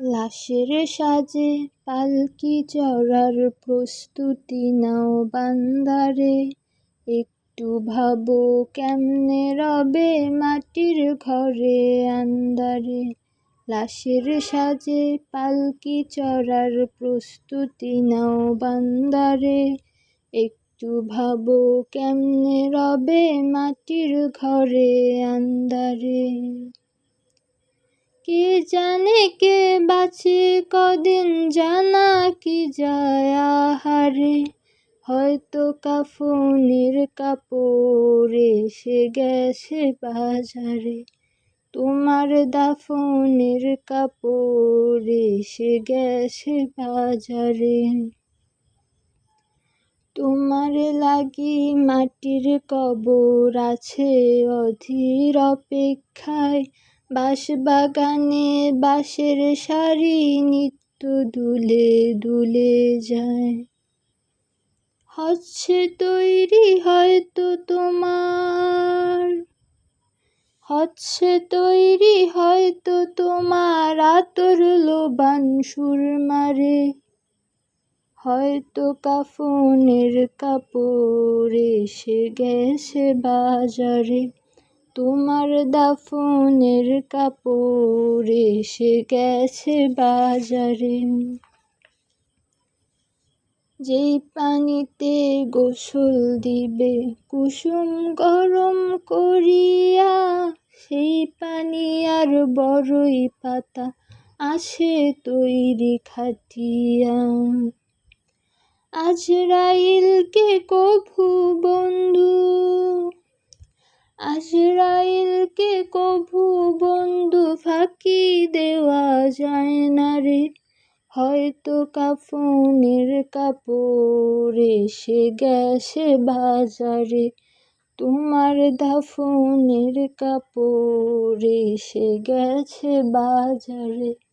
লাশের সাজে পালকি চড়ার প্রস্তুতি নাও বান্দারে, একটু ভাবো কেমনে রবে মাটির ঘরে আন্দারে। লাশের সাজে পালকি চড়ার প্রস্তুতি নাও বান্দারে, একটু ভাবো কেমনে রবে মাটির ঘরে আন্দারে। কে জানে কে বাঁচে কদিন জানা কি যায় আহারে, হয়তো কাফনের কাপড় এসে গেছে বাজারে। তোমার দাফনের কাপড় এসে গেছে বাজারে। তোমার লাগি মাটির কবর আছে অধীর অপেক্ষায়, বাঁশবাগানে বাঁশের সারি নিত্য দুলে দুলে যায়। হচ্ছে তৈরি হয়তো তোমার আতর লোবান সুরমারে, হয়তো কাফনের কাপড় এসে গেছে বাজারে। তোমার দাফনের কাপড় এসে গেছে বাজারে। যেই পানিতে গোসল দিবে কুসুম গরম করিয়া, সেই পানি আর বড়ই পাতা আছে তৈরি খাটিয়া। আজরাইলকে কভু বন্ধু ফাঁকি দেওয়া যায় না রে, হয়তো কাফনের কাপড় এসে গেছে বাজারে। তোমার দাফনের কাপড় এসে গেছে বাজারে।